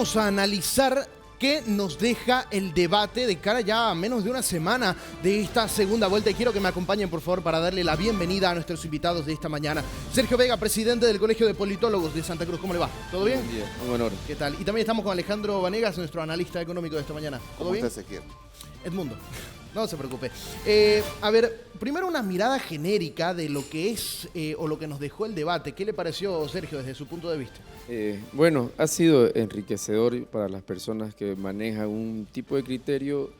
vamos a analizar qué nos deja el debate de cara ya a menos de una semana de esta segunda vuelta. Y quiero que me acompañen, por favor, para darle la bienvenida a nuestros invitados de esta mañana. Sergio Vega, presidente del Colegio de Politólogos de Santa Cruz. ¿Cómo le va? ¿Todo bien? Buen día, muy buen orden. ¿Qué tal? Y también estamos con Alejandro Vanegas, nuestro analista económico de esta mañana. ¿Todo bien? ¿Cómo está Ezequiel? Edmundo, no se preocupe. A ver, primero una mirada genérica de lo que es o lo que nos dejó el debate. ¿Qué le pareció, Sergio, desde su punto de vista? Bueno, ha sido enriquecedor para las personas que manejan un tipo de criterio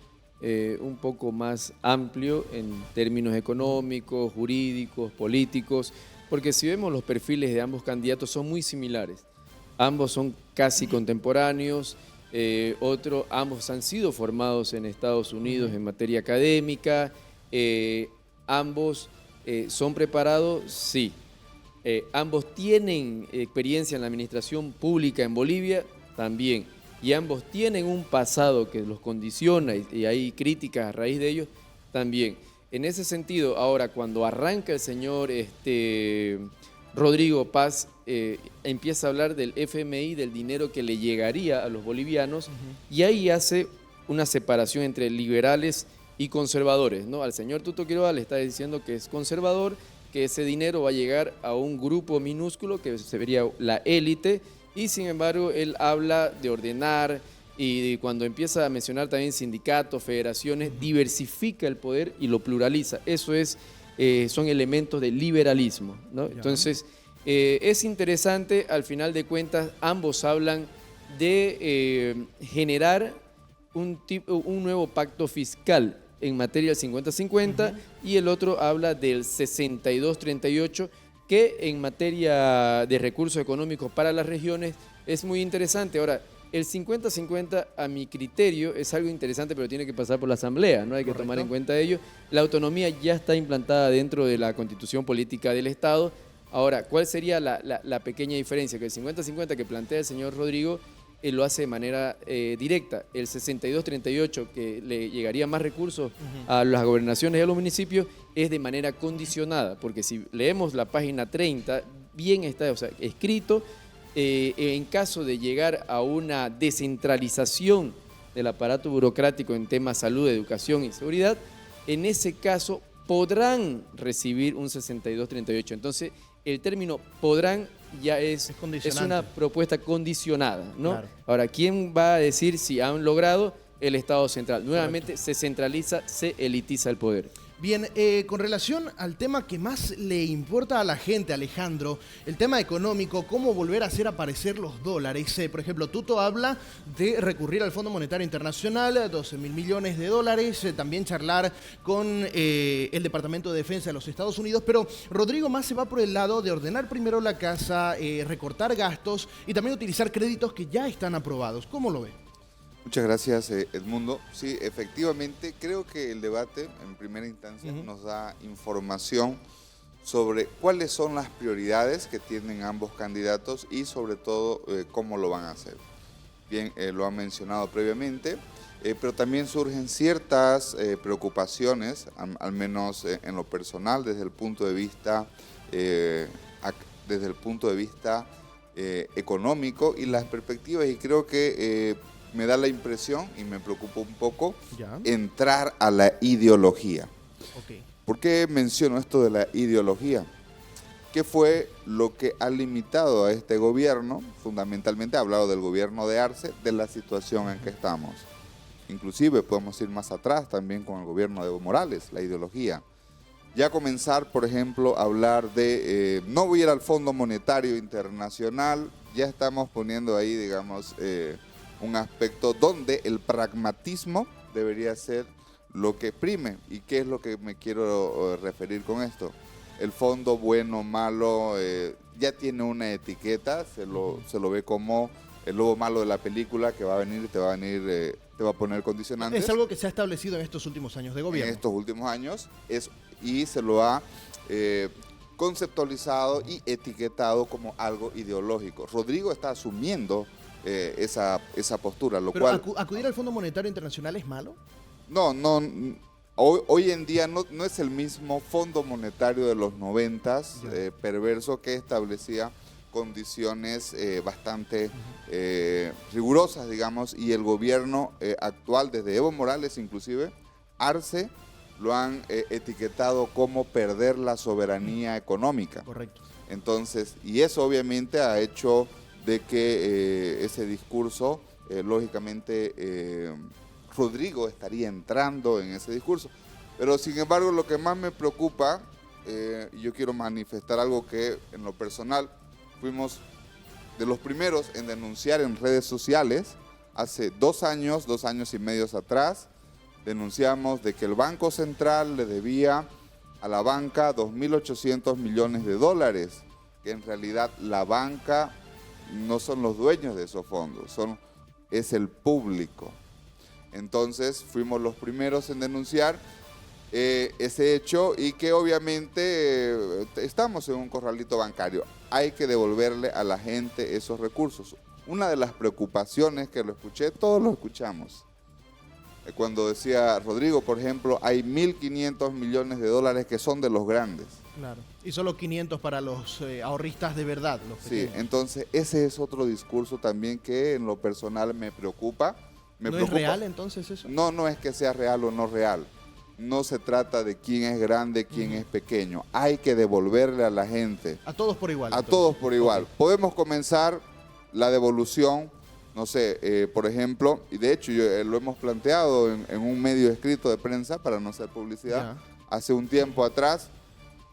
un poco más amplio en términos económicos, jurídicos, políticos, porque si vemos los perfiles de ambos candidatos son muy similares. Ambos son casi contemporáneos. Ambos han sido formados en Estados Unidos en materia académica, ambos son preparados, sí. Ambos tienen experiencia en la administración pública en Bolivia, también. Y ambos tienen un pasado que los condiciona y hay críticas a raíz de ellos, también. En ese sentido, ahora cuando arranca el señor Rodrigo Paz, empieza a hablar del FMI, del dinero que le llegaría a los bolivianos, y ahí hace una separación entre liberales y conservadores, ¿no? Al señor Tuto Quiroga le está diciendo que es conservador, que ese dinero va a llegar a un grupo minúsculo que sería la élite, y sin embargo él habla de ordenar, y cuando empieza a mencionar también sindicatos, federaciones, diversifica el poder y lo pluraliza. Eso es, son elementos de liberalismo, ¿no? Entonces, es interesante, al final de cuentas, ambos hablan de generar un nuevo pacto fiscal en materia del 50-50 y el otro habla del 62-38, que en materia de recursos económicos para las regiones es muy interesante. Ahora, el 50-50 a mi criterio es algo interesante, pero tiene que pasar por la Asamblea, ¿no? Hay que tomar en cuenta ello. La autonomía ya está implantada dentro de la Constitución Política del Estado. Ahora, ¿cuál sería la pequeña diferencia? Que el 50-50 que plantea el señor Rodrigo lo hace de manera directa. El 62-38, que le llegaría más recursos a las gobernaciones y a los municipios, es de manera condicionada, porque si leemos la página 30, bien está, o sea, escrito, en caso de llegar a una descentralización del aparato burocrático en temas de salud, educación y seguridad, en ese caso podrán recibir un 62-38. Entonces, el término podrán ya es una propuesta condicionada, ¿no? Claro. Ahora, ¿quién va a decir si han logrado? El Estado central. Nuevamente se centraliza, se elitiza el poder. Bien, con relación al tema que más le importa a la gente, Alejandro, el tema económico, cómo volver a hacer aparecer los dólares. Por ejemplo, Tuto habla de recurrir al Fondo Monetario Internacional, 12.000 millones de dólares, también charlar con el Departamento de Defensa de los Estados Unidos, pero Rodrigo más se va por el lado de ordenar primero la casa, recortar gastos y también utilizar créditos que ya están aprobados. ¿Cómo lo ve? Muchas gracias, Edmundo. Sí, efectivamente, creo que el debate en primera instancia nos da información sobre cuáles son las prioridades que tienen ambos candidatos y sobre todo cómo lo van a hacer. Bien, lo han mencionado previamente, pero también surgen ciertas preocupaciones, al menos en lo personal, desde el punto de vista, económico y las perspectivas, y creo que me da la impresión, y me preocupa un poco, entrar a la ideología. ¿Por qué menciono esto de la ideología? ¿Qué fue lo que ha limitado a este gobierno? Fundamentalmente, he hablado del gobierno de Arce, de la situación en que estamos. Inclusive podemos ir más atrás también con el gobierno de Evo Morales, la ideología. Ya comenzar, por ejemplo, a hablar de no voy a ir al Fondo Monetario Internacional, ya estamos poniendo ahí, digamos, un aspecto donde el pragmatismo debería ser lo que prime. ¿Y qué es lo que me quiero referir con esto? El fondo bueno, malo, ya tiene una etiqueta, se lo ve como el lobo malo de la película que va a venir, te va a poner condicionantes. Es algo que se ha establecido en estos últimos años de gobierno. En estos últimos años, y se lo ha conceptualizado y etiquetado como algo ideológico. Rodrigo está asumiendo esa postura, lo ¿Pero cual... acudir al Fondo Monetario Internacional es malo? No, hoy en día no es el mismo Fondo Monetario de los 90s, perverso, que establecía condiciones bastante rigurosas, digamos, y el gobierno actual, desde Evo Morales inclusive, Arce, lo han etiquetado como perder la soberanía económica. Correcto. Entonces, y eso obviamente ha hecho de que ese discurso, lógicamente, Rodrigo estaría entrando en ese discurso. Pero sin embargo, lo que más me preocupa, yo quiero manifestar algo que en lo personal fuimos de los primeros en denunciar en redes sociales. Hace 2 años, 2 años y medio atrás, denunciamos de que el Banco Central le debía a la banca 2.800 millones de dólares, que en realidad la banca no son los dueños de esos fondos, es el público. Entonces fuimos los primeros en denunciar ese hecho y que obviamente estamos en un corralito bancario. Hay que devolverle a la gente esos recursos. Una de las preocupaciones que lo escuché, todos lo escuchamos. Cuando decía Rodrigo, por ejemplo, hay 1.500 millones de dólares que son de los grandes. Claro. Y solo 500 para los ahorristas de verdad, los pequeños. Sí, entonces ese es otro discurso también que en lo personal me preocupa. ¿No es real entonces eso? No, no es que sea real o no real. No se trata de quién es grande, quién es pequeño. Hay que devolverle a la gente. A todos por igual. A todos por igual. Okay. Podemos comenzar la devolución, no sé, por ejemplo, y de hecho lo hemos planteado en un medio escrito de prensa, para no hacer publicidad, hace un tiempo atrás,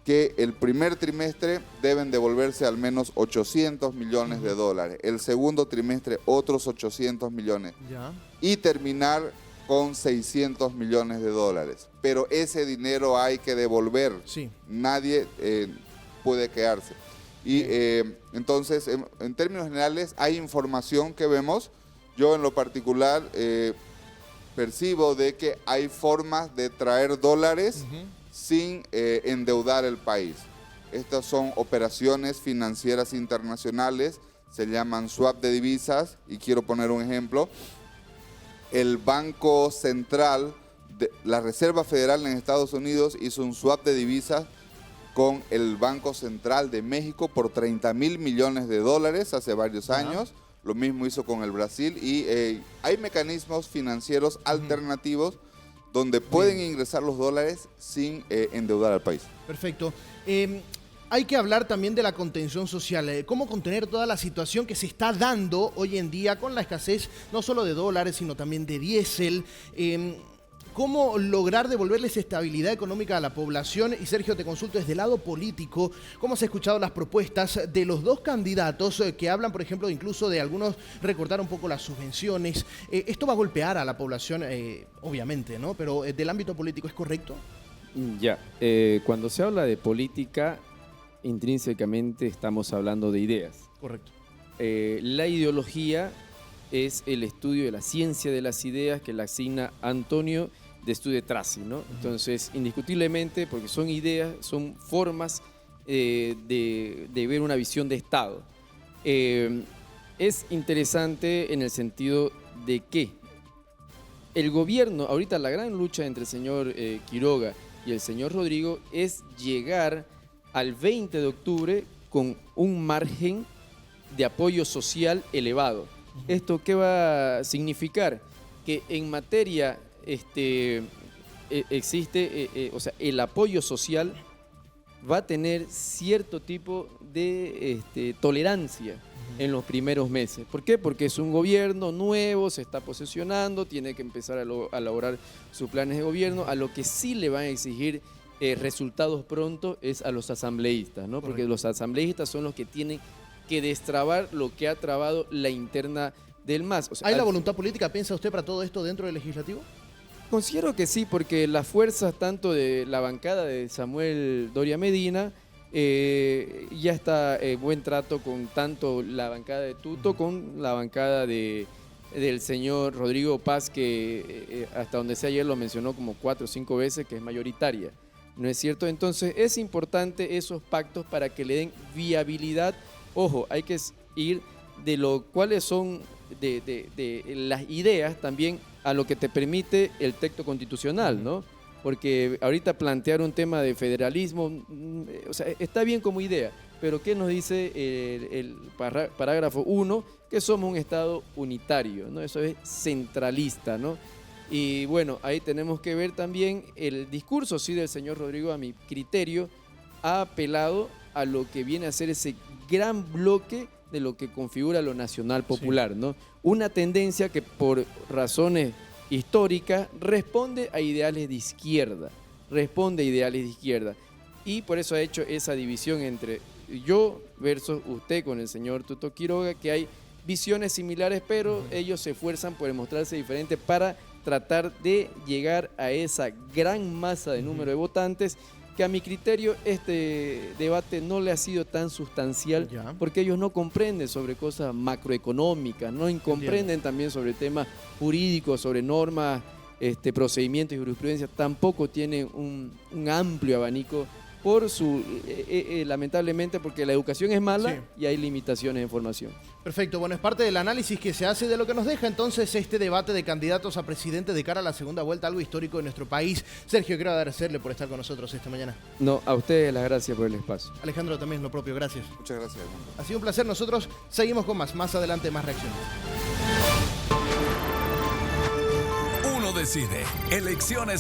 que el primer trimestre deben devolverse al menos 800 millones de dólares. El segundo trimestre otros 800 millones. Y terminar con 600 millones de dólares. Pero ese dinero hay que devolver. Sí. Nadie puede quedarse. Y entonces, en términos generales, hay información que vemos. Yo en lo particular percibo de que hay formas de traer dólares sin endeudar el país. Estas son operaciones financieras internacionales, se llaman swap de divisas, y quiero poner un ejemplo. El Banco Central, la Reserva Federal en Estados Unidos, hizo un swap de divisas con el Banco Central de México por 30.000 millones de dólares hace varios años. Lo mismo hizo con el Brasil, y hay mecanismos financieros alternativos donde pueden ingresar los dólares sin endeudar al país. Perfecto. Hay que hablar también de la contención social. ¿Cómo contener toda la situación que se está dando hoy en día con la escasez no solo de dólares, sino también de diésel? ¿Cómo lograr devolverles estabilidad económica a la población? Y Sergio, te consulto desde el lado político, ¿cómo has escuchado las propuestas de los dos candidatos que hablan, por ejemplo, incluso de algunos recortar un poco las subvenciones? Esto va a golpear a la población, obviamente, ¿no? Pero del ámbito político, ¿es correcto? Ya, cuando se habla de política, intrínsecamente estamos hablando de ideas. Correcto. La ideología es el estudio de la ciencia de las ideas que la asigna Antonio de Estudio Tracy, ¿no? Entonces, indiscutiblemente, porque son ideas, son formas de ver una visión de Estado. Es interesante en el sentido de que el gobierno, ahorita la gran lucha entre el señor Quiroga y el señor Rodrigo es llegar al 20 de octubre con un margen de apoyo social elevado. ¿Esto qué va a significar? Que en materia existe, o sea, el apoyo social va a tener cierto tipo de tolerancia en los primeros meses. ¿Por qué? Porque es un gobierno nuevo, se está posesionando, tiene que empezar a elaborar sus planes de gobierno. A lo que sí le van a exigir resultados pronto es a los asambleístas, ¿no? Porque los asambleístas son los que tienen que destrabar lo que ha trabado la interna del MAS. O sea, ¿hay la voluntad política, piensa usted, para todo esto dentro del legislativo? Considero que sí, porque las fuerzas tanto de la bancada de Samuel Doria Medina, ya está buen trato con tanto la bancada de Tuto con la bancada del señor Rodrigo Paz, que hasta donde sé ayer lo mencionó como 4 o 5 veces, que es mayoritaria. ¿No es cierto? Entonces es importante esos pactos para que le den viabilidad. Ojo, hay que ir de lo cuáles son de las ideas también a lo que te permite el texto constitucional, ¿no? Porque ahorita plantear un tema de federalismo, o sea, está bien como idea, pero ¿qué nos dice el parágrafo 1? Que somos un Estado unitario, ¿no? Eso es centralista, ¿no? Y bueno, ahí tenemos que ver también el discurso, sí, del señor Rodrigo, a mi criterio, ha apelado a lo que viene a ser ese gran bloque de lo que configura lo nacional popular, ¿no? Una tendencia que por razones históricas responde a ideales de izquierda, y por eso ha hecho esa división entre yo versus usted con el señor Tuto Quiroga, que hay visiones similares, pero ellos se esfuerzan por mostrarse diferentes para tratar de llegar a esa gran masa de número de votantes, que a mi criterio este debate no le ha sido tan sustancial, porque ellos no comprenden sobre cosas macroeconómicas, no comprenden también sobre temas jurídicos, sobre normas, procedimientos y jurisprudencia, tampoco tienen un amplio abanico por su, lamentablemente, porque la educación es mala y hay limitaciones en formación. Perfecto, bueno, es parte del análisis que se hace de lo que nos deja entonces este debate de candidatos a presidente de cara a la segunda vuelta, algo histórico de nuestro país. Sergio, quiero agradecerle por estar con nosotros esta mañana. No, a ustedes las gracias por el espacio. Alejandro, también lo propio, gracias. Muchas gracias, hermano. Ha sido un placer, nosotros seguimos con más adelante más reacciones. Uno decide, elecciones